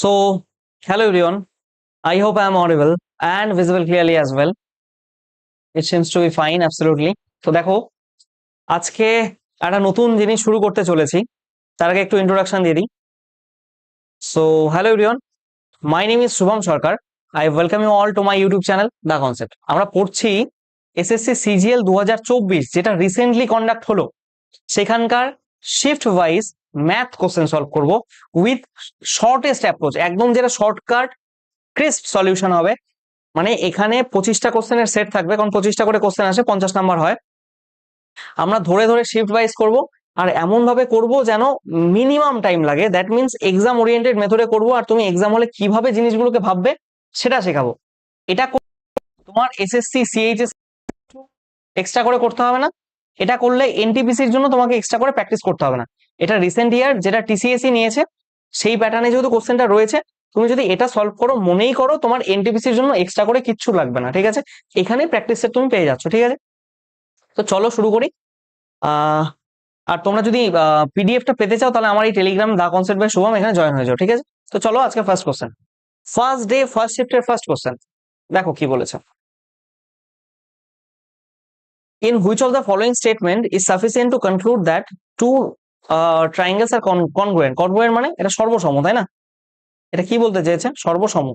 So, hello everyone. I hope I am audible and visible clearly as well. It seems to be fine, absolutely. তো দেখো, আজকে একটা নতুন জিনিস শুরু করতে চলেছি। তার আগে একটু ইন্ট্রোডাকশন দিয়ে দিই। So, hello everyone. My name is Shubham Sarkar. I welcome you all to my YouTube channel, The Concept. আমরা পড়ছি এসএসসি সিজিএল 2024 যেটা রিসেন্টলি কন্ডাক্ট হলো। সেখানকার shift wise math question solve করব উইথ শর্টেস্ট অ্যাপ্রোচ, একদম যেটা শর্টকাট ক্রিস্প সলিউশন হবে। মানে এখানে 25টা কোশ্চেনের সেট থাকবে, কারণ 25টা করে কোশ্চেন আসে, 50 নাম্বার হয়। আমরা ধরে ধরে শিফট ওয়াইজ করব, আর এমন ভাবে করব যেন মিনিমাম টাইম লাগে। দ্যাট মিনস এক্সাম ওরিয়েন্টেড মেথডে করব, আর তুমি এক্সাম হলে কিভাবে জিনিসগুলোকে ভাববে সেটা শেখাবো। এটা তোমার এসএসসি সিএইচএস এক্সট্রা করে করতে হবে না। এটা করলে এনটিপিসির জন্য তোমাকে এক্সট্রা করে প্র্যাকটিস করতে হবে না। এটা রিসেন্ট ইয়ার যেটা টিসিএসসি নিয়েছে সেই প্যাটার্নে যেহেতু কোশ্চেনটা রয়েছে, তুমি যদি এটা সলভ করো, মনেই করো, তোমার এনটিপিসির জন্য এক্সট্রা করে কিচ্ছু লাগবে না। ঠিক আছে, এখানে প্র্যাকটিস সেট তুমি পেয়ে যাচ্ছ। ঠিক আছে, তো চলো শুরু করি। আর তোমরা যদি পিডিএফটা পেতে চাও তাহলে আমার এই Telegram the concept by Shubham এখানে জয়েন হয়ে যাও। ঠিক আছে, তো চলো আজকে first question, first day first শিফটের ফার্স্ট কোশ্চেন। দেখো কি বলেছে। In which of the following statement is sufficient to conclude that two triangles are congruent? Congruent মানে এটা সর্বসম, তাই না? এটা কি বলতে চেয়েছে? সর্বসম।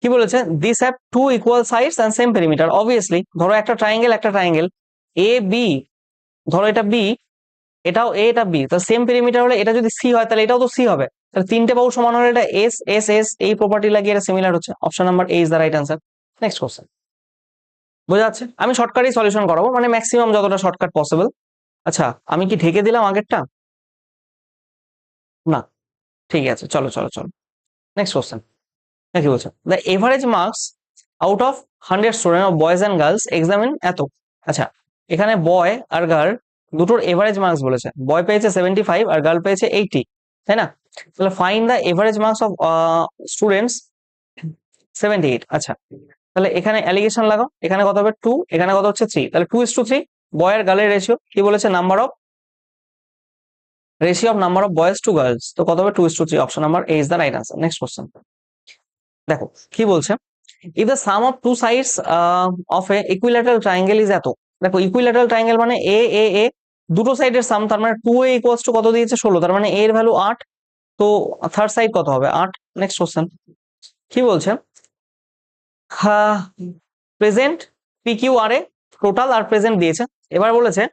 কি বলেছে? These have two equal sides and same perimeter. Obviously, ধরো একটা ট্রায়াঙ্গেল এ বি, ধরো এটা বি, এটাও এ, এটা বি, তো সেম পেরিমিটার হলে এটা যদি সি হয় তাহলে এটাও তো সি হবে। তাহলে তিনটে বাহু সমান হলে এটা এস এস এস, এই প্রপার্টি লাগিয়ে এটা সিমিলার হচ্ছে। Option number A is the right answer. Next question. বোঝা যাচ্ছে? আমি শর্টকাটই সলিউশন করাবো, মানে ম্যাক্সিমাম যতটা শর্টকাট পসিবল। আচ্ছা, আমি কি ঢেকে দিলাম আগেরটা? না, ঠিক আছে, চলো চলো চলো। নেক্সট কোশ্চেন কি বলছে? The average marks out of 100 student of boys and girls examine এত। আচ্ছা, এখানে বয় আর গার্ল দুটোর এভারেজ মার্কস বলেছে। বয় পেয়েছে 75 আর গার্ল পেয়েছে 80, তাই না? তাহলে find the average marks of students 78। আচ্ছা, তাহলে এখানে অ্যালিগেশন লাগাও। এখানে কত হবে 2, এখানে কত হচ্ছে 3, তাহলে 2:3 বয় আর গার্লের রেশিও। কি বলেছে? Ratio of number of boys to girls, তো কত হবে 2:3। Option number A is the right answer. Next question দেখো কি বলছে। If the sum of two sides of a equilateral triangle is এত। দেখো ইকুইল্যাটারাল ট্রায়াঙ্গেল মানে এ এ এ, দুটো সাইডের সাম, তার মানে 2a ইকুয়ালস টু কত দিয়েছে? 16, তার মানে এর ভ্যালু 8, তো থার্ড সাইড কত হবে? 8। নেক্সট কোশ্চেন কি বলছে? Present P Q R A, total আর প্রেজেন্ট দিয়েছে। এবার বলেছে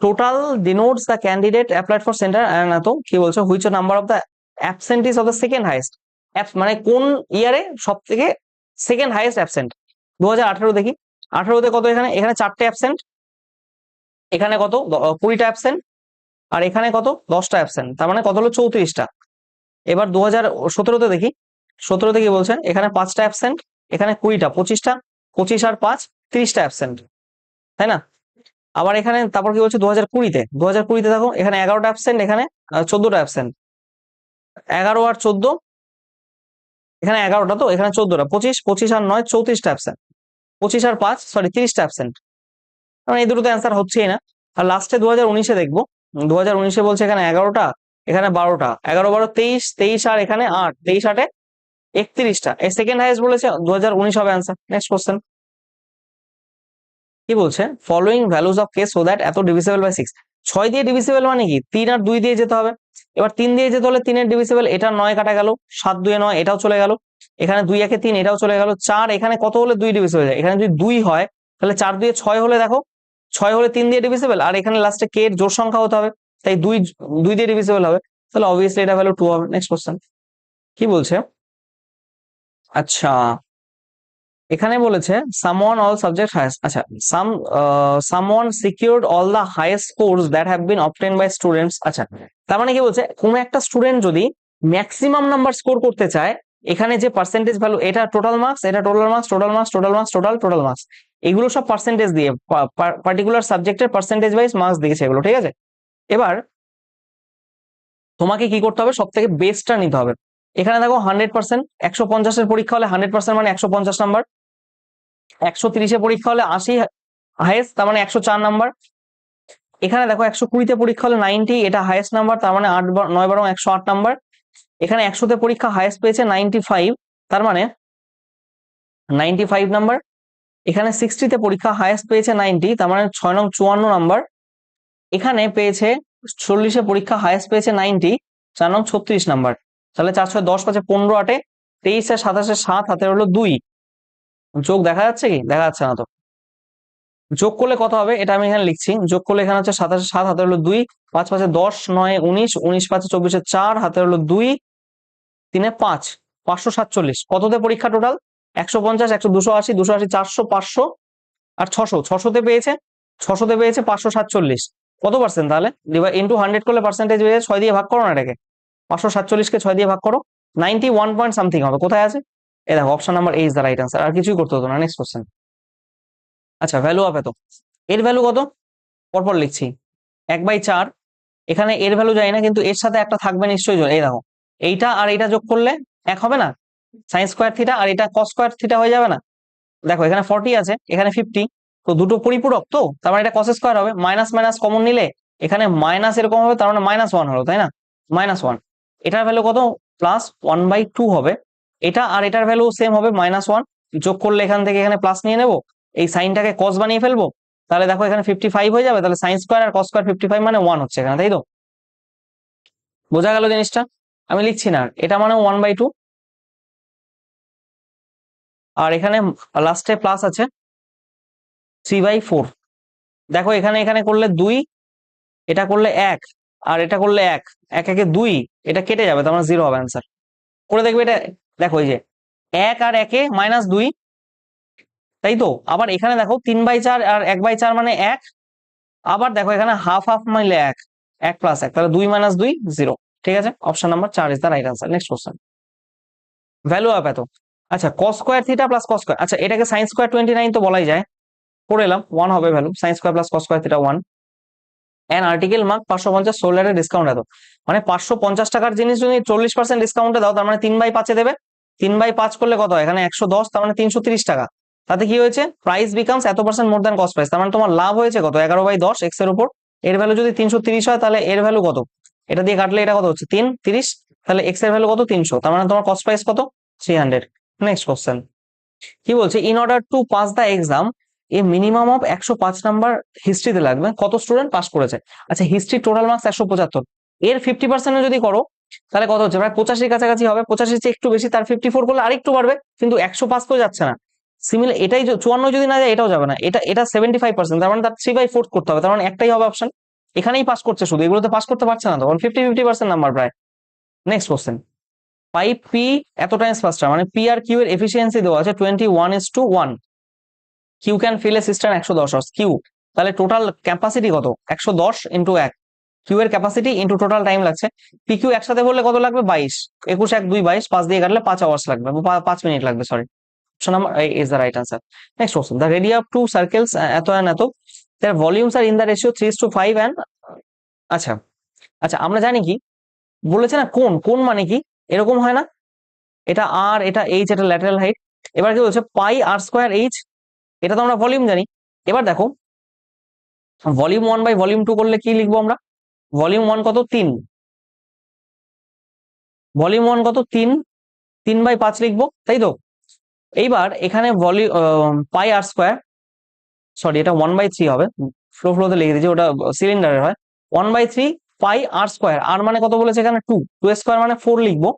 total denotes the candidate applied for centre and এত। কি বলছে? Which number of the absentees of the second highest, মানে কোন ইয়ারে সব থেকে সেকেন্ড হাইয়েস্ট অ্যাবসেন্ট? 2018 দেখি। 18তে কত? এখানে 4টে অ্যাবসেন্ট, এখানে কত? 20টা অ্যাবসেন্ট, আর এখানে কত? 10টা অ্যাবসেন্ট, তার মানে কত হলো? 34টা। এবার 2017তে দেখি। 17তে কি বলছে? এখানে 5টা অ্যাবসেন্ট, এখানে 20টা, 25টা, 25 আর 5, 30টা অ্যাবসেন্ট, তাই না? আবার এখানে তারপর কি বলছে? 2020তে দেখো, এখানে 11টা অ্যাবসেন্ট, এখানে 14টা অ্যাবসেন্ট, 11 আর 14, এখানে 11টা, তো এখানে 14টা, 25 আর 9, 34টা অ্যাবসেন্ট, 25 আর 5, সরি 30টা অ্যাবসেন্ট। মানে এই দুটো তো অ্যান্সার হচ্ছেই না। আর লাস্টে 2019-এ দেখবো। 2019-এ বলছে এখানে 11টা, এখানে 12টা, 11 12 23, 23 আর এখানে 8, 23 8-এ 31টা। এই সেকেন্ড হাইয়েস্ট বলেছে, 2019 হবে অ্যান্সার। নেক্সট কোশ্চেন কি বলছে? Following values of K so that এত ডিভিসিবল বাই 6। 6 দিয়ে ডিভিসিবল মানে কি? 3 আর 2 দিয়ে যেতে হবে। এবার 3 দিয়ে যেতে হলে 3 এর ডিভিসিবল, এটা 9 কাটা গেল, 7 2 9, এটাও চলে গেল। এখানে 2 1 3, এটাও চলে গেল। 4, এখানে কত হলে 2 ডিভিসিবল হয়ে যায়? এখানে যদি 2 হয় তাহলে 4 2 6 হলে, দেখো 6 হলে 3 দিয়ে ডিভিসিবল, আর এখানে লাস্টে কে এর জোড় সংখ্যা হতে হবে, তাই 2 দিয়ে ডিভিসিবল হবে। তাহলে অবভিয়াসলি এটা ভ্যালু 2 হবে। নেক্সট কোশ্চেন কি বলছে? আচ্ছা, এখানে বলেছে someone all subject highest। আচ্ছা, someone secured all the highest scores that have been obtained by students। আচ্ছা, তার মানে কি বলছে? কোন একটা স্টুডেন্ট যদি ম্যাক্সিমাম নাম্বার স্কোর করতে চায়, এখানে যে পার্সেন্টেজ ভ্যালু, এটা টোটাল মার্কস, এটা total marks, total marks, total marks, total marks, এগুলো সব পার্সেন্টেজ দিয়ে পার্টিকুলার সাবজেক্টের পার্সেন্টেজ ওয়াইজ মার্কস দিয়েছে এগুলো। ঠিক আছে, এবার তোমাকে কি করতে হবে? সব থেকে বেস্টটা নিতে হবে। এখানে দেখো 100%, 150-এর পরীক্ষা হলে 100% মানে 150 নাম্বার, 130-এ পরীক্ষা হলে 80 হাইয়েস্ট, তার মানে 104 নাম্বার। এখানে দেখো 120-তে পরীক্ষা হলে 90, এটা হাইয়েস্ট নাম্বার, তার মানে 8 9 12 108 নাম্বার। এখানে 100তে পরীক্ষা হাইয়েস্ট পেয়েছে 95, তার মানে 95 নাম্বার। এখানে 60তে পরীক্ষা হাইয়েস্ট পেয়েছে 90, তার মানে 6 নং 54 নাম্বার। এখানে পেয়েছে 40-এ পরীক্ষা হাইয়েস্ট পেয়েছে 90, 4 নং 36 নাম্বার। তাহলে 4 6 10 5 15 8 23 আর 27 7 হাতে হলো 2। যোগ দেখা যাচ্ছে কি? দেখা যাচ্ছে না তো। যোগ করলে কত হবে এটা আমি এখানে লিখছি। যোগ করলে এখানে হচ্ছে 27 7 হাতে হলো 2, 5 5 10 9 19 19 5 24 4 হাতে হলো 2, 3 5 547। কততে পরীক্ষা টোটাল? 150 100 280 280 400 500 আর 600। 600তে পেয়েছে 547। কত পার্সেন্ট তাহলে? ডিভাইড ইনটু 100 করলে পার্সেন্টেজ হয়ে যায়। 6 দিয়ে ভাগ করো না এটাকে, 547কে 6 দিয়ে ভাগ করো, 91 পয়েন্ট সামথিং হবে। কোথায় আছে? এই দেখো, option number A is the right answer. আর কিছুই করতে হতো না। Next question. আচ্ছা, ভ্যালু অফ এত, এর ভ্যালু কত? পরপর লিখছি। 1/4। এখানে এর ভ্যালু যায় না, কিন্তু এর সাথে একটা থাকবে নিশ্চয়ই। এই দেখো, এইটা আর এইটা যোগ করলে 1 হবে না? সাইন স্কোয়ার থিটা আর এটা কস স্কোয়ার থিটা হয়ে যাবে না? দেখো এখানে 40 আছে, এখানে 50, তো দুটো পরিপূরক, তো তার মানে এটা কস স্কোয়ার হবে। মাইনাস মাইনাস কমন নিলে এখানে মাইনাস এরকম হবে, তার মানে -1 হলো, তাই না? -1। এটার ভ্যালু কত? +1/2 হবে। এটা আর এটার ভ্যালু সেম হবে -1। যোগ করলে এখান থেকে এখানে প্লাস নিয়ে নেবো, এই সাইনটাকে কস বানিয়ে ফেলবো। তাহলে দেখো এখানে 55 হয়ে যাবে। তাহলে সাইন স্কোয়ার আর কস স্কোয়ার 55 মানে 1 হচ্ছে এখানে, তাই তো? বোঝা গেল জিনিসটা? আমি লিখছি না, এটা মানে 1/2। আর এখানে লাস্টে প্লাস আছে 3/4। দেখো এখানে এখানে করলে 2, এটা করলে 1 আর এটা করলে 1, 1 1 2, এটা কেটে যাবে, তার মানে 0 হবে অ্যান্সার। করে দেখবে এটা। দেখো এই যে 1 আর 1 -2, তাই তো? আবার এখানে দেখো 3/4 আর 1/4 মানে 1। আবার দেখো এখানে হাফ হাফ মিলে 1, 1 + 1, তাহলে 2 - 2 0। ঠিক আছে, option number 4 is the right answer. Next question. Value of এত। আচ্ছা, cos square theta plus cos square, আচ্ছা এটাকে sin স্কয়ার 29 তো বলাই যায়। করে এলাম, 1 হবে value. sin square plus cos square theta 1। An article mark 550, সোল্ডারের ডিসকাউন্ট এত। মানে 550 টাকার জিনিস যদি 40% ডিসকাউন্টে দাও, তার মানে 3/5 দেবে। 3/5 করলে কত হয়? এখানে 110, তার মানে 330 টাকা। তাতে কি হয়েছে? প্রাইস বিকামস এত % মোর দ্যান কস্ট প্রাইস। তার মানে তোমার লাভ হয়েছে কত? 11/10 এক্স এর উপর। এর ভ্যালু যদি 330 হয়, তাহলে এর ভ্যালু কত? এটা দিয়ে কাটলে এটা কত হচ্ছে? 330। তাহলে এক্স এর ভ্যালু কত? 300। তার মানে তোমার কস্ট প্রাইস কত? 300। Next question. কি বলছে? In order to pass the exam, a minimum of 105 number হিস্ট্রিতে লাগবে। কত স্টুডেন্ট পাস করেছে? আচ্ছা, হিস্ট্রি টোটাল মার্কস 175, এর 50% যদি করো তাহলে কত হচ্ছে? প্রায় 85 কাছাকাছি হবে। 85 চেয়ে একটু বেশি, তার 54 করলে আরেকটু বাড়বে, কিন্তু 100 পাস তো যাচ্ছে না। সিমিলার এটাই 54 যদি না যায়, এটাও যাবে না। এটা 75%, তার মানে তার 3/4 করতে হবে। তার মানে একটাই হবে অপশন, এখানেই পাস করছে শুধু, এগুলোতে পাস করতে পারছে না, তখন 50% নাম্বার প্রায়। Next question. পাইপ পি এত টাইমস ফাস্টার, মানে পি আর কিউ এর এফিসিয়েন্সি দেওয়া আছে 21:1। Q can fill a cistern 110 Q, তাহলে টোটাল ক্যাপাসিটি কত? 110 ইন্টু 1, কিউ এর ক্যাপাসিটি ইন্টু টোটাল টাইম লাগছে। পি কিউ একসাথে বললে কত লাগবে? 22, 21 1 2 22, 5 দিয়ে কাটলে 5 আওয়ার্স লাগবে, 5 মিনিট লাগবে, sorry. Option number is the right answer. Next question. The radii of two circles এত এন্ড এত, their volumes are in the ratio 3:5 and আচ্ছা আচ্ছা, আমরা জানি কি বলেছে না, কোন কোন মানে কি এরকম হয় না? এটা আর, এটা এইচ, এটা ল্যাটারাল হাইট। এবার কি বলছে? পাই আর স্কোয়ার এইচ, এটা তো আমরা ভলিউম জানি। এবার দেখো, ভলিউম 1/ভলিউম 2 করলে কি লিখবো আমরা? ভলিউম 1 কত? 3। ভলিউম 1 কত? 3, 3/5 লিখবো, তাই তো? এইবার এখানে পাই আর স্কোয়ার, সরি এটা 1/3 হবে, ফ্লোতে লিখে দিয়েছি, ওটা সিলিন্ডারের হয়। 1/3 পাই আর স্কোয়ার, আর মানে কত বলেছে এখানে? 2, 2 স্কোয়ার মানে 4 লিখবো,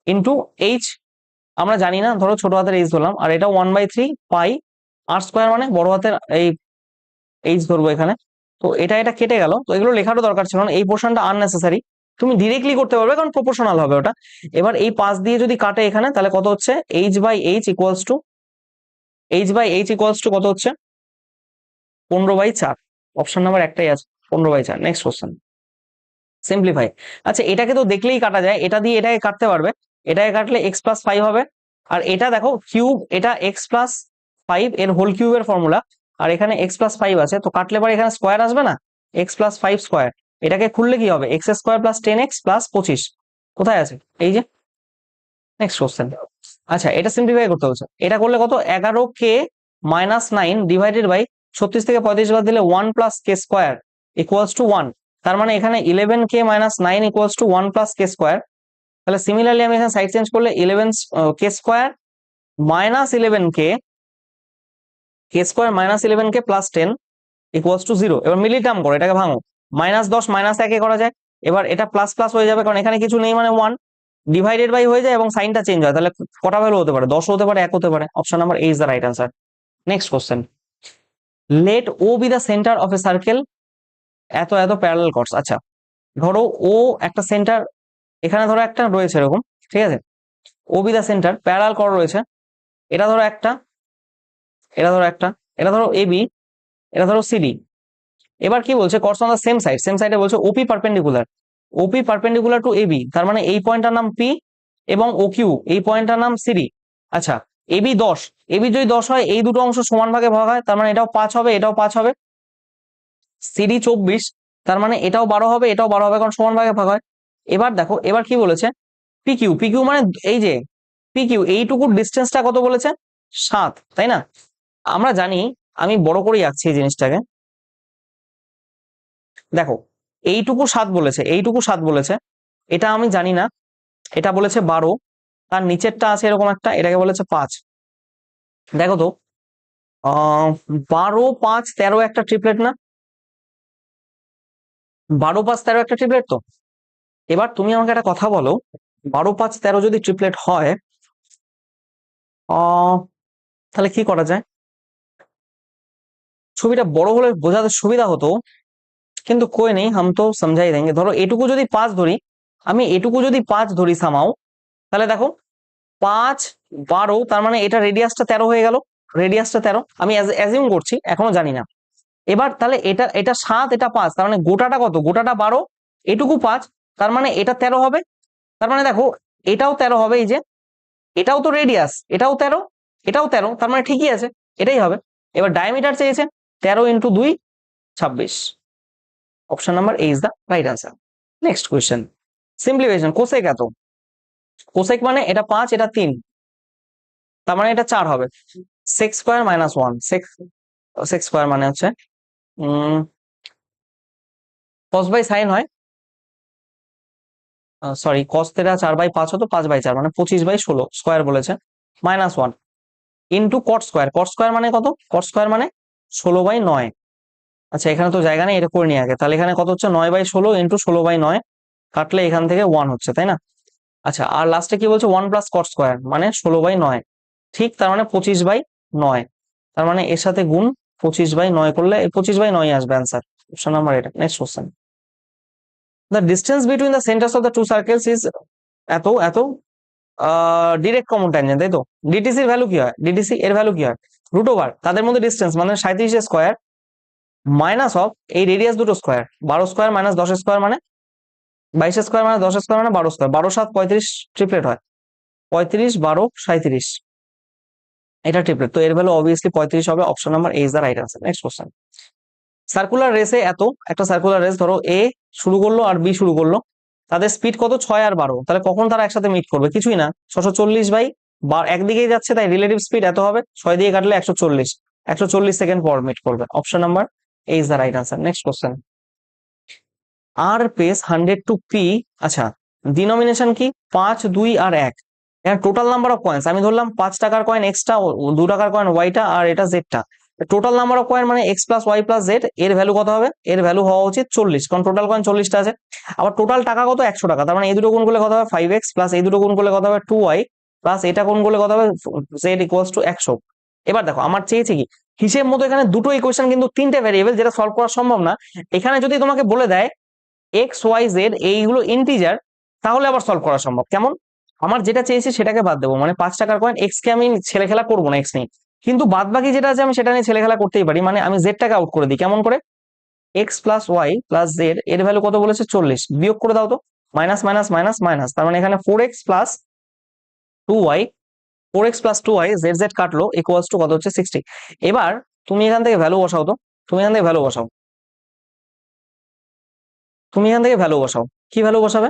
ইন্টু এইচ আমরা জানি না, ধরো ছোট হাতের এইচ ধরলাম। আর এটা 1/3 পাই আর স্কোয়ার মানে বড় হাতের এই এইচ ধরবো এখানে। তো এটা এটা কেটে গেল, তো এগুলো লেখারও দরকার ছিল না, এই পোর্শনটা আননেসেসারি। তুমি ডিরেক্টলি করতে পারবে, কারণ প্রপোর্শনাল হবে ওটা। এবার এই পাশ দিয়ে যদি কাটে এখানে, তাহলে কত হচ্ছে? h/h ইকুয়ালস টু, কত হচ্ছে? 15/4। অপশন নাম্বার একটাই আছে, 15/4। Next question. সিম্পলিফাই। আচ্ছা, এটাকে তো দেখলেই কাটা যায়, এটা দিয়ে এটাকে কাটতে পারবে। এটাকে কাটলে x+5 হবে। আর এটা দেখো কিউব, এটা x+5 এর হোল কিউবের ফর্মুলা। আর এখানে x+5 আছে, তো কাটলে পরে এখানে স্কোয়ার আসবে না? x+5 স্কোয়ার, এটাকে খুললে কি হবে? x² + 10x + 25। কোথায় আছে? এই যে। Next question. আচ্ছা, এটা সিম্পলিফাই করতে হচ্ছে। এটা করলে কত? 11k - 9 ডিভাইডেড বাই 36 থেকে 35 বাদ দিলে 1 + k² ইকুয়ালস টু 1। তার মানে এখানে 11k - 9 ইকুয়ালস টু 1 + k²। তাহলে সিমিলারলি আমি এখানে সাইড চেঞ্জ করলে 11 k square minus 11 k plus 10 equals to 0। এবার মিলি টার্ম করো, এটাকে ভাঙো, -10 -1 করা যায়। এবার এটা প্লাস প্লাস হয়ে যাবে, কারণ এখানে কিছু নেই মানে 1, ডিভাইডেড বাই হয়ে যায় এবং সাইনটা চেঞ্জ হয়। তাহলে কটা ভ্যালু হতে পারে? 10 হতে পারে, 1 হতে পারে। Option number A is the right answer. Next question, let O be the centre of a circle এত এত প্যারালাল কর্ডস। আচ্ছা, ধরো ও একটা সেন্টার, এখানে ধরো একটা রয়েছে এরকম, ঠিক আছে, O be the centre, parallel chord রয়েছে, এটা ধরো একটা, এটা ধরো একটা, এটা ধরো এ বি, এটা ধরো সিডি। এবার কি বলছে? Chords on the same side, same সাইডে বলছে OP perpendicular, OP perpendicular to AB, তার মানে এই পয়েন্টটার নাম পি এবং ও কিউ এই পয়েন্টটার নাম সিডি। আচ্ছা, এবি 10, এবি যদি 10 হয়, এই দুটো অংশ সমান ভাগে ভাগ হয়, তার মানে এটাও 5 হবে, এটাও 5 হবে। সিডি 24, তার মানে এটাও 12 হবে, এটাও 12 হবে, কারণ সমান ভাগে ভাগ হয়। এবার দেখো, এবার কি বলেছে? পিকিউ, পিকিউ মানে এই যে পিকিউ, এইটুকু ডিস্টেন্সটা কত বলেছে? 7, তাই না? আমরা জানি, আমি বড় করেই আঁকছি এই জিনিসটাকে। দেখো, এইটুকু 7 বলেছে, এইটুকু 7 বলেছে, এটা আমি জানি না, এটা বলেছে 12, তার নিচেরটা আছে এরকম একটা, এটাকে বলেছে 5। দেখো তো, 12 5 13 একটা ট্রিপলেট না? 12 5 13 একটা ট্রিপলেট তো। এবার তুমি আমাকে একটা কথা বলো, 12 5 13 যদি ট্রিপলেট হয়, তাহলে কি করা যায়? ছবিটা বড় হলে বোঝাতে সুবিধা হতো, কিন্তু কোই নেই, হাম তো সমঝাই দেंगे। ধরো এটুকু যদি 5 ধরি, আমি এটুকু যদি 5 ধরি সামাও, তাহলে দেখো 5 12, তার মানে এটা রেডিয়াসটা 13 হয়ে গেল, রেডিয়াসটা 13, আমি অ্যাজিউম করছি, এখনো জানি না। এবার তাহলে এটা এটা 7, এটা 5, তার মানে গোটাটা কত? গোটাটা 12, এটুকু 5, তার মানে এটা 13 হবে। তার মানে দেখো, এটাও 13 হবে, এই যে এটাও তো রেডিয়াস, এটাও 13, এটাও 13, তার মানে ঠিকই আছে, এটাই হবে। এবার ডায়ামিটার চেয়েছে, 13 × 2 26। Option number A is the right answer. Next question, simplification. Cosec এত, কোসেক মানে এটা 5, এটা 3, তার মানে এটা 4 হবে। Sec square minus 1, sec square মানে হচ্ছে কস বাই সাইন হয়, সরি, কস তেটা 4/5 হতো, 5/4 মানে 25/16 স্কোয়ার বলেছে, -1 into cot square, cot square মানে কত? কট স্কোয়ার মানে 16/9। আচ্ছা, এখানে তো জায়গা নেই, এটা করে নিয়ে আগে, তাহলে এখানে কত হচ্ছে? 9/16 ইন্টু 16/9, কাটলে এখান থেকে 1 হচ্ছে, তাই না? আচ্ছা, আর লাস্টে কি বলছে? 1 প্লাস কট স্কোয়ার মানে 16/9, ঠিক, তার মানে 25/9, তার মানে এর সাথে গুণ 25/9 করলে 25/9 আসবে অ্যান্সার। অপশন নাম্বার এটা। Next question, the distance between the centres of the two circles is এত এত ডিরেক্ট কমন ট্যানজেন্ট, তাই তো? ডিটিসি এর ভ্যালু কি হয়? ডিটিসি এর ভ্যালু কি হয়? রুট ওভার তাদের মধ্যে ডিস্টেন্স মানে 37 স্কোয়ার মাইনাস অফ এই রেডিয়াস দুটো স্কোয়ার, 12 স্কোয়ার মাইনাস 10 স্কোয়ার মানে 22 স্কোয়ার মানে 10 স্কোয়ার মানে 12 স্কোয়ার, 12 7 35 ট্রিপলেট হয়, 35 12 37, এটা ট্রিপলেট, তো এর ভ্যালু অবভিয়াসলি 35 হবে। Option number A is the right answer. Next question, circular রেসে এত, একটা সার্কুলার রেস, ধরো এ শুরু করলো আর বি শুরু করলো, তাদের স্পিড কত? 6 আর 12, তাহলে কখন তারা একসাথে মিট করবে? কিছুই না, 640 একদিকেই যাচ্ছে, তাই রিলেটিভ স্পিড এত হবে, 6 দিয়ে কাটলে 140, 140 সেকেন্ড পর মিট করবে। Option number A is the right answer. Next question, আর পেস 100 টু পি। আচ্ছা, ডিনোমিনেশন কি? 5 2 আর 1, এখানে টোটাল নাম্বার অফ কয়েন্স আমি ধরলাম 5 টাকার কয়েন এক্সটা, 2 টাকার কয়েন ওয়াইটা, আর এটা জেডটা। টোটাল নাম্বার অফ কয়েন মানে x plus y plus z, এর ভ্যালু কত হবে? এর ভ্যালু হওয়া উচিত 40, কারণ টোটাল কয়েন 40টা আছে। আবার টোটাল টাকা কত? 100 টাকা, তার মানে এই দুটো গুণ করলে কত হবে? 5x, প্লাস এই দুটো গুণ করলে কত হবে? 2y, প্লাস এটা গুণ করলে কত হবে? Z equals to 100। এবার দেখো, আমার চেয়েছে কি হিসেব মতো, এখানে দুটো ইকুয়েশন কিন্তু 3টে ভ্যারিয়েবল, যেটা সলভ করা সম্ভব না। এখানে যদি তোমাকে বলে দেয় এক্স ওয়াই জেড এইগুলো ইন্টিজার, তাহলে আবার সলভ করা সম্ভব। কেমন? আমার যেটা চেয়েছি সেটাকে বাদ দেবো, মানে 5 টাকার কয়েন এক্স কে আমি ছেলে খেলা করবো না, এক্স নেই, কিন্তু বাদ বাকি যেটা আছে আমি সেটা নিয়ে ছেলে খেলা করতেই পারি, মানে আমি জেডটাকে আউট করে দিই। কেমন করে? X plus y plus z এর ভ্যালু কত বলেছে? 40, বিয়োগ করে দাও তো, মাইনাস মাইনাস মাইনাস মাইনাস, তার মানে এখানে 4x plus 2y, 4x plus 2y, Z Z কাটলো, ইকুয়ালস টু কত হচ্ছে? 60। এবার তুমি এখান থেকে ভ্যালু বসাও তো, তুমি এখান থেকে ভ্যালু বসাও, তুমি এখান থেকে ভ্যালু বসাও, কি ভ্যালু বসাবে?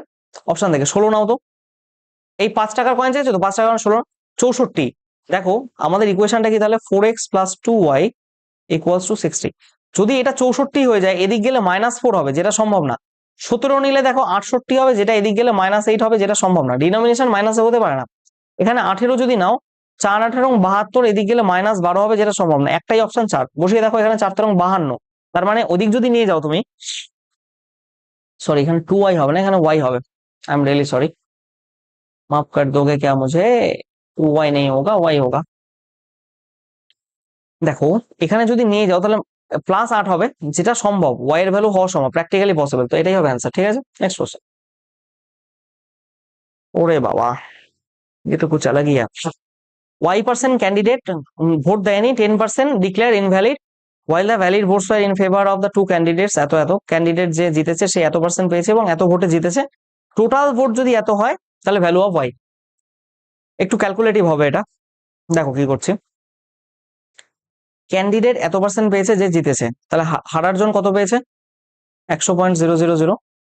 অপশন থেকে 16 নাও তো, এই 5 টাকার কয়েন চাইছো তো, 5 টাকার 16 64। দেখো আমাদের ইকুয়েশনটা কি তাহলে? 4x plus 2y equals to 60। যদি এটা 64 হয়ে যায়, এদিক গেলে -4 হবে, যেটা সম্ভব না, 17 নিলে দেখো 68 হবে, যেটা এদিক গেলে -8 হবে, যেটা সম্ভব না, ডিনোমিনেশন মাইনাসে হতে পারে না। এখানে 18 যদি নাও, 4 18 এবং 72, এদিক গেলে -12 হবে, যেটা সম্ভব না। একটাই অপশন 4 বসিয়ে দেখো, এখানে 4 এবং 52, তার মানে ওদিক যদি নিয়ে যাও তুমি, सॉरी এখানে 2y হবে না, এখানে y হবে। आई एम रियली सॉरी, माफ कर दोगे क्या मुझे, 2y नहीं होगा, y होगा। দেখো এখানে যদি নিয়ে যাও তাহলে +8 হবে, যেটা সম্ভব, y এর ভ্যালু হওয়া সম্ভব, প্র্যাকটিক্যালি পসিবল, তো এটাই হবে অ্যান্সার। ঠিক আছে, নেক্সট কোশ্চেন। ওরে বাবা, ये तो कुछ अलग ही है। y% ক্যান্ডিডেট ভোট দেয়নি, 10% declare invalid, while the valid votes were in favor of the two candidates, এত এত ক্যান্ডিডেট যে জিতেছে সে এত পার্সেন্ট পেয়েছে এবং এত ভোটে জিতেছে। টোটাল ভোট যদি এত হয় তাহলে ভ্যালু অফ y। একটু ক্যালকুলেটিভ হবে এটা, দেখো কি করছি। ক্যান্ডিডেট এত পার্সেন্ট পেয়েছে যে জিতেছে, তাহলে হারার জন কত পেয়েছে, 100.000,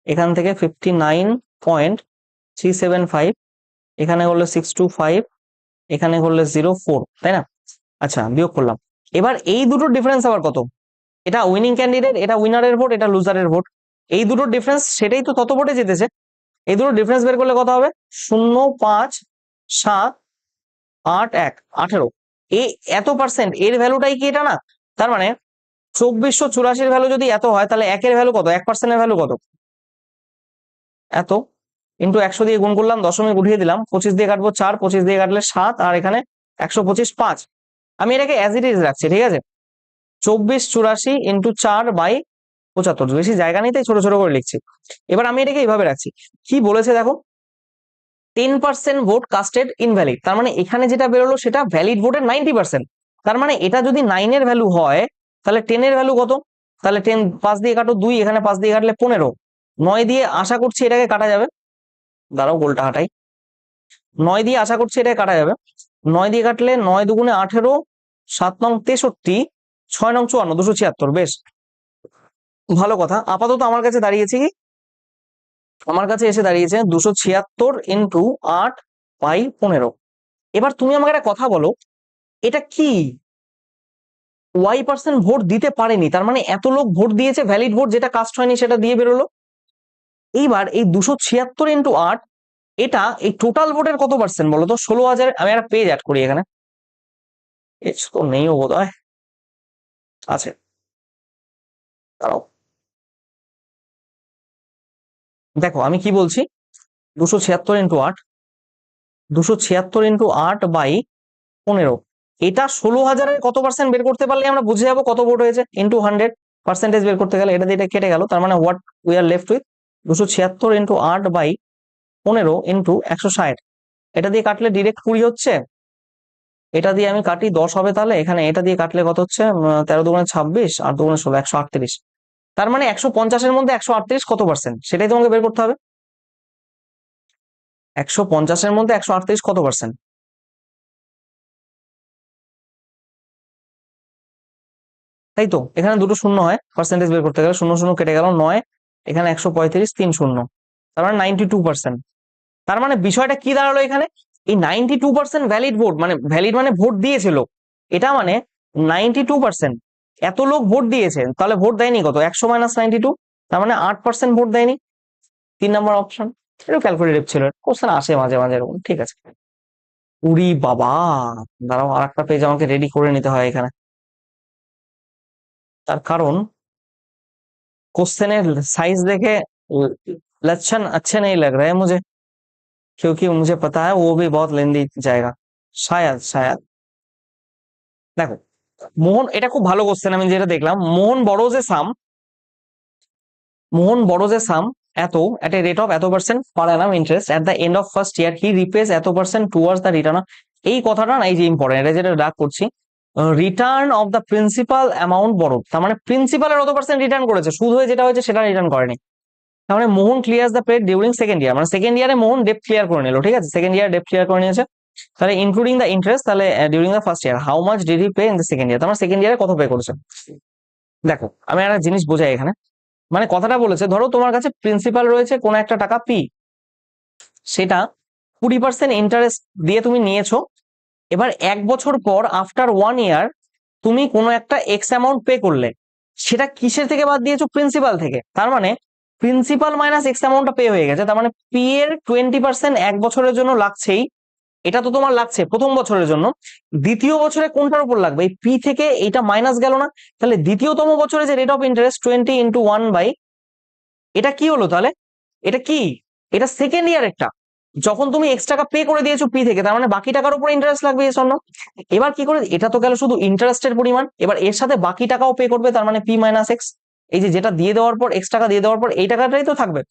এখান থেকে 59.375, এখানে করলে 625, এখানে করলে 04, তাই না? আচ্ছা, বিয়োগ করলাম। এবার এই দুটোর ডিফারেন্স আবার কত, এটা উইনিং ক্যান্ডিডেট, এটা উইনারের ভোট, এটা লুজারের ভোট, এই দুটোর ডিফারেন্স, সেটাই তো তত ভোটে জিতেছে। এই দুটোর ডিফারেন্স বের করলে কত হবে, 0.578 18, এই এত পার্সেন্ট এর ভ্যালুটাই কি এটা না? তার মানে 2484 ভ্যালু যদি এত হয়, তাহলে একের ভ্যালু কত, 1% এর ভ্যালু কত, এত, ইন্টু 100 দিয়ে গুণ করলাম, দশমিক উঠিয়ে দিলাম, 25 দিয়ে কাটবো 4, 25 দিয়ে কাটলে 7, আর এখানে 125 5। আমি এটাকে অ্যাজ ইট ইজ রাখছি, ঠিক আছে। 2484 ইন্টু 4/75, বেশি জায়গা নেই তাই ছোট ছোট করে লিখছি। এবার আমি এটাকে এইভাবে রাখছি, কি বলেছে দেখো, 10% ভোট কাস্টেড ইনভ্যালিড, তার মানে এখানে যেটা বেরোলো সেটা ভ্যালিড ভোটের 90%। তার মানে এটা যদি 9 এর ভ্যালু হয়, তাহলে 10 এর ভ্যালু কত, তাহলে 10 5 দিয়ে কাটো 2, এখানে 5 দিয়ে কাটলে 15, 9 দিয়ে আশা করছি এটাকে কাটা যাবে, দাঁড়াও গোলটা হাঁটাই, 9 দিয়ে আশা করছি এটাকে কাটা যাবে। 9 দিয়ে কাটলে 9 দুগুণে 18, 7 নং 63, 6 নং 54, 276, বেশ ভালো কথা। আপাতত আমার কাছে দাঁড়িয়েছে কি, আমার কাছে এসে দাঁড়িয়েছে 276 ইন্টু 8/15। এবার তুমি আমাকে একটা কথা বলো, এটা কি, y% ভোট দিতে পারেনি, তার মানে এত লোক ভোট দিয়েছে, ভ্যালিড ভোট যেটা কাস্ট হয়নি সেটা দিয়ে বেরোলো। এইবার এই 276 ইন্টু 8, এটা এই টোটাল ভোটের কত পার্সেন্ট বলো তো, 16,000। আমি একটা পেজ অ্যাড করি এখানে, তো নেই বোধ হয়, আছে, দাঁড়াও, দেখো আমি কি বলছি, 276 ইন্টু 8, 276 ইন্টু 8/15, এটা 16,000-এর কত পার্সেন্ট বের করতে পারলে আমরা বুঝে যাবো কত ভোট হয়েছে, ইন্টু 100 বের করতে গেলে এটা দিয়ে এটা কেটে গেল, তার মানে what we are left with 276 into 8/15 into 160, এটা দিয়ে কাটলে ডিরেক্ট 20 হচ্ছে, এটা দিয়ে আমি কাটি 10 হবে, তাহলে এখানে এটা দিয়ে কাটলে কত হচ্ছে, 13 দুগুণে 26 আর 2 গুণে 16, 138। তার মানে 150-এর মধ্যে 138 কত পার্সেন্ট, সেটাই তোমাকে বের করতে হবে। 150-এর মধ্যে 138 কত পার্সেন্ট, তাই তো? এখানে দুটো শূন্য হয়, পার্সেন্টেজ বের করতে গেলে 0 0 কেটে গেল, 9, এখানে 135, 3 শূন্য, তার মানে 92%। তার মানে বিষয়টা কি দাঁড়ালো এখানে, এই 92% ভ্যালিড ভোট, মানে ভ্যালিড মানে ভোট দিয়েছিল, এটা মানে 92%, এত লোক ভোট দিয়েছে, তাহলে ভোট দেয়নি কত, 100 - 92, তার মানে 8% ভোট দেয়নি। 3 নম্বর অপশন, এটা ক্যালকুলেটিভ ছিল, কোশ্চেন আসে মাঝে মাঝে এরকম, ঠিক আছে। উরি বাবা, দাঁড়াও আর একটা পেজ আমাকে রেডি করে নিতে হয় এখানে, তার কারণ क्वेश्चन साइज देखे लक्षण अच्छे नहीं लग रहे हैं मुझे, क्योंकि मुझे पता है वो भी बहुत लेंदी जाएगा, शायद शायद। देखो মোহন, এটা খুব ভালো কোশ্চেন, আমি যেটা দেখলাম, মোহন বড় যে সাম এত at a rate of এত percent per annum interest at the end of first year he repays এত পার্সেন্ট towards the return, এই কথাটা না, এই যে ইম্পর্টেন্ট, এটা যেটা ডাক করছি, return of the principal amount বড়, তার মানে প্রিন্সিপালের অত পার্সেন্ট রিটার্ন করেছে, সুদ হয়ে যেটা হয়েছে সেটা রিটার্ন করেনি। তার মানে Mohan clears the paid during second year, মানে সেকেন্ড ইয়ারে মোহন ডেপ ক্লিয়ার করে নিল, ঠিক আছে, সেকেন্ড ইয়ার ডেপ ক্লিয়ার করে নিয়েছে, তাহলে ইনক্লুডিং দ্য ইন্টারেস্ট, তাহলে during the first year how much did he pay in the second year, তার মানে সেকেন্ড ইয়ারে কত পে করেছে। দেখো আমি একটা জিনিস বোঝাই এখানে, মানে কথাটা বলেছে, ধরো তোমার কাছে প্রিন্সিপাল রয়েছে কোন একটা টাকা পি, সেটা 20% ইন্টারেস্ট দিয়ে তুমি নিয়েছো, এবার 1 বছর পর আফটার 1 ইয়ার তুমি কোনো একটা এক্স অ্যামাউন্ট পে করলে, সেটা কিসের থেকে বাদ দিয়েছো, প্রিন্সিপাল থেকে, তার মানে প্রিন্সিপাল মাইনাস এক্স অ্যামাউন্টটা পে হয়ে গেছে, তার মানে পি এর 20% এক বছরের জন্য লাগছেই। এটা তো তোমার লাগছে প্রথম বছরের জন্য। দ্বিতীয় বছরে কোনটার উপর লাগবে? এই পি থেকে এটা মাইনাস গেল না, তাহলে দ্বিতীয়তম বছরে যে রেট অফ ইন্টারেস্ট 20 × 1 এটা কি হলো তাহলে? এটা কি? এটা সেকেন্ড ইয়ার একটা, যখন তুমি এক্স টাকা পে করে দিয়েছো পি থেকে, তার মানে বাকি টাকার উপর ইন্টারেস্ট লাগবে এর জন্য। এবার কি করে, এটা তো গেল শুধু ইন্টারেস্টের পরিমাণ, এবার এর সাথে বাকি টাকাও পে করবে, তার মানে পি মাইনাস এক্স। এই যে যেটা দিয়ে দেওয়ার পর এক্স টাকা দিয়ে দেওয়ার পর এই টাকাটাই তো থাকবে।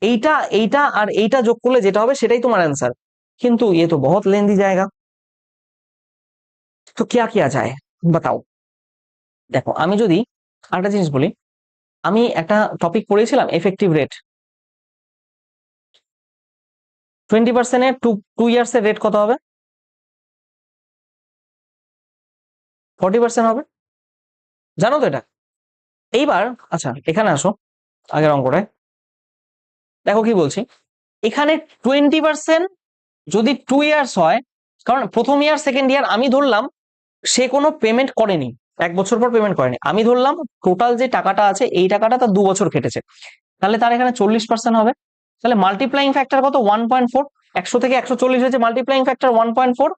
এইটা এইটা আর এইটা যোগ করলে যেটা হবে সেটাই তোমার অ্যান্সার। কিন্তু ये तो बहुत लेंदी जाएगा, তো क्या किया जाए बताओ। দেখো আমি যদি আরেকটা জিনিস বলি, আমি একটা টপিক পড়েছিলাম এফেক্টিভ রেট। 20% এর 2 ইয়ার্স এর রেট কত হবে? 40% হবে, জানো তো এটা? এইবার আচ্ছা এখানে আসো, আগের অঙ্কটায় দেখো কি বলছি। এখানে 20% যদি 2 ইয়ার্স হয়, কারণ প্রথম ইয়ার সেকেন্ড ইয়ার আমি ধরলাম সে কোনো পেমেন্ট করেনি, এক বছর পর পেমেন্ট করেনি, আমি ধরলাম টোটাল যে টাকাটা আছে এই টাকাটা তার 2 বছর কেটেছে, তাহলে তার এখানে 40% হবে। তাহলে মাল্টিপ্লাইং ফ্যাক্টর কত? 1.4। 100 থেকে 140 হয়েছে, multiplying factor 1.4।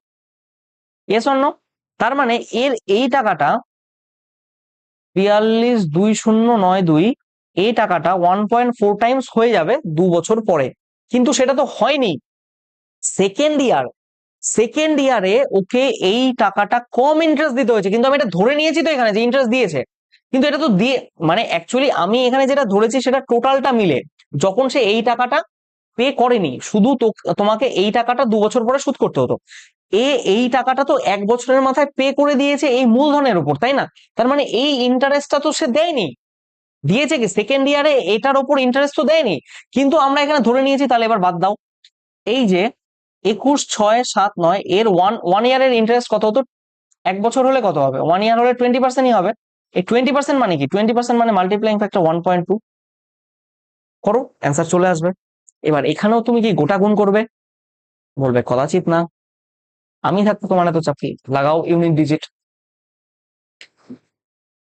Yes or no? তার মানে এর এই টাকাটা 42,2092, এই টাকাটা 1.4 টাইমস হয়ে যাবে 2 বছর পরে। কিন্তু সেটা তো হয়নি। সেকেন্ড ইয়ার, সেকেন্ড ইয়ারে ওকে এই টাকাটা কম ইন্টারেস্ট দিতে হয়েছে, কিন্তু আমি এটা ধরে নিয়েছি তো এখানে যে ইন্টারেস্ট দিয়েছে, কিন্তু এটা তো দিয়ে মানে অ্যাকচুয়ালি আমি এখানে যেটা ধরেছি সেটা টোটালটা মিলে, যখন সে এই টাকাটা পে করেনি, শুধু তোমাকে এই টাকাটা 2 বছর পরে শোধ করতে হতো, এই টাকাটা তো 1 বছরের মাথায় পে করে দিয়েছে এই মূলধনের উপর, তাই না? তার মানে এই ইন্টারেস্টটা তো সে দেয়নি, দিয়েছে কি সেকেন্ড ইয়ারে এটার উপর ইন্টারেস্ট তো দেয়নি, কিন্তু আমরা এখানে ধরে নিয়েছি। তাহলে এবার বাদ দাও, এই যে 21,6,7,9 এর ওয়ান ইয়ারের ইন্টারেস্ট কত হতো? 1 বছর হলে কত হবে? 1 ইয়ার হলে 20%ই হবে। এই 20% মানে কি? 20% মানে মাল্টিপ্লাইং ফ্যাক্টর 1.2 করো, অ্যান্সার চলে আসবে। এবার এখানেও তুমি কি গোটা গুণ করবে? বলবে কদাচিৎ না, আমি থাকতে তোমার এত চাপ কি? লাগাও ইউনিট ডিজিট।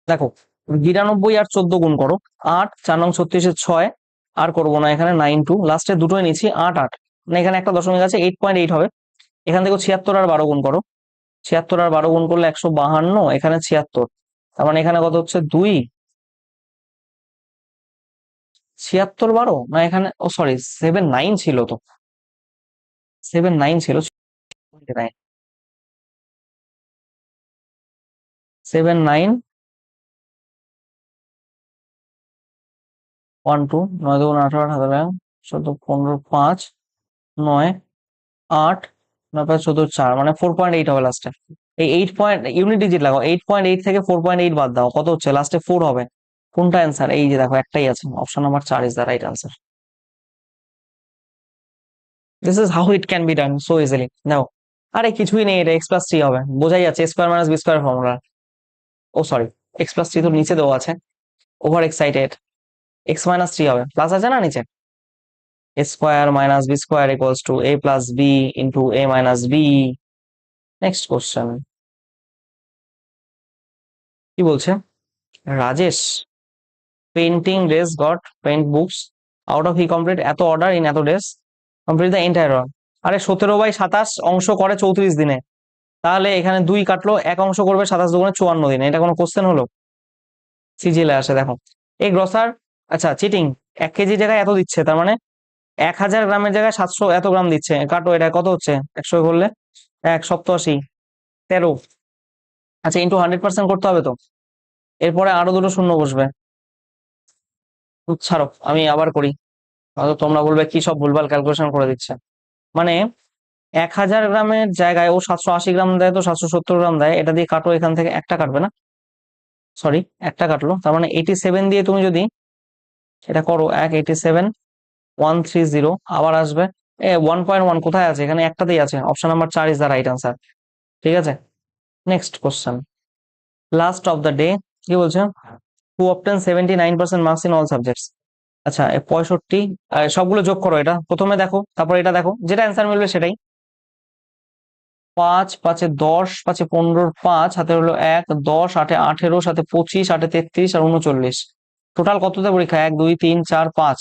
দেখো 92 আর 14 গুণ করো, 8 4 নং 36 6, আর করবো না এখানে 9 2, লাস্টে দুটোই নিচ্ছি 8 8, মানে এখানে একটা দশমিক আছে 8.8 হবে। এখান থেকে 76 আর 12 গুণ করো, 76 আর 12 গুণ করলে 152, এখানে 76, তার মানে এখানে কত হচ্ছে 2। 76 12 না, এখানে ও সরি 7 9 ছিল তো, 7 9 ছিল, 7 9 1 2 9 2 18 18 14 15 5 9 8 9 5 14 4, মানে 4.8 হবে লাস্টে। এই 8 ইউনিট ডিজিট লাগাও, 8.8 থেকে 4.8 বাদ দাও, কত হচ্ছে? লাস্টে 4 হবে। কোনটা অ্যান্সার? এই যে দেখো একটাই আছে, option number 4 is the right answer. This is how it can be done so easily. Now আরে কিছুই নেই, এটা x+3 হবে, বোঝাই যাচ্ছে, square minus B square formula. Oh sorry, x+3 তো নিচে দেওয়া আছে, ওভার এক্সাইটেড। x-3 হবে, প্লাস আছে না নিচে, a square minus B square equals to a plus B into a minus B. Next question কি বলছে? Rajesh painting days got paint books out of he complete এত অর্ডার ইন এত days, complete the entire. আরে 17/27 অংশ করে 34 দিনে, তাহলে এখানে 2 কাটলো, এক অংশ করবে 27 দুগুণে 54 দিনে, এটা কোনো কোশ্চেন হলো? সিজিএলে আসে দেখো এই গ্রসার। আচ্ছা চিটিং, 1 কেজি জায়গায় এত দিচ্ছে, তার মানে 1000 গ্রামের জায়গায় 700 এত গ্রাম দিচ্ছে, কাটো, এটা কত হচ্ছে? 100 করলে 1 87 13। আচ্ছা ইন্টু 100% করতে হবে তো, এরপরে আরো দুটো শূন্য বসবে। ছাড়ো আমি আবার করি, হয়তো তোমরা বলবে কি সব ভুলভাল ক্যালকুলেশন করে দিচ্ছে। মানে 1000 গ্রামের জায়গায় ও 780 গ্রাম দেয়, তো 770 গ্রাম দেয়, এটা দিয়ে কাটো, এখান থেকে একটা কাটবে না, সরি একটা কাটলো, তার মানে 87 দিয়ে তুমি যদি এটা করো, 187 130 আবার আসবে। 1.1 কোথায় আছে? এখানে একটাতেই আছে, option number 4 is the right answer. ঠিক আছে, next question. Last of the day কি বলছে? Who obtain 79% marks in all subjects. আচ্ছা 65, সবগুলো যোগ করো, এটা প্রথমে দেখো তারপর এটা দেখো, যেটা অ্যান্সার মিলবে সেটাই। 5 5 10 5 15 5 হাতে হলো 1 10 8 18 7 25 8 33 আর 39। টোটাল কততে পরীক্ষা? 1 2 3 4 5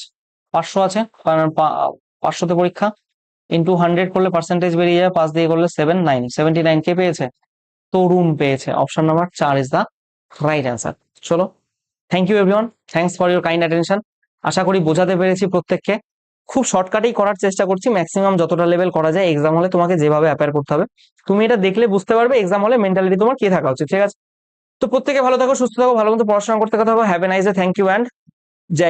500 আছে, 500তে পরীক্ষা ইন্টু 100 করলে পার্সেন্টেজ বেরিয়ে যায়, 5 দিয়ে করলে 79 কে পেয়েছে? তরুণ পেয়েছে। Option number 4 is the right answer. চলো, thank you everyone, thanks for your kind attention. আশা করি বোঝাতে পেরেছি প্রত্যেককে। খুব শর্টকাটেই করার চেষ্টা করছি, ম্যাক্সিমাম যতটা লেভেল করা যায়। এক্সাম হলে তোমাকে যেভাবে অ্যাপিয়ার করতে হবে তুমি এটা দেখলে বুঝতে পারবে এক্সাম হলে মেন্টালিটি তোমার কি থাকা উচিত। ঠিক আছে, তো প্রত্যেকে ভালো থাকো, সুস্থ থাকো, ভালো মতো পড়াশোনা করতে থাকো। Have a nice day, thank you and Joy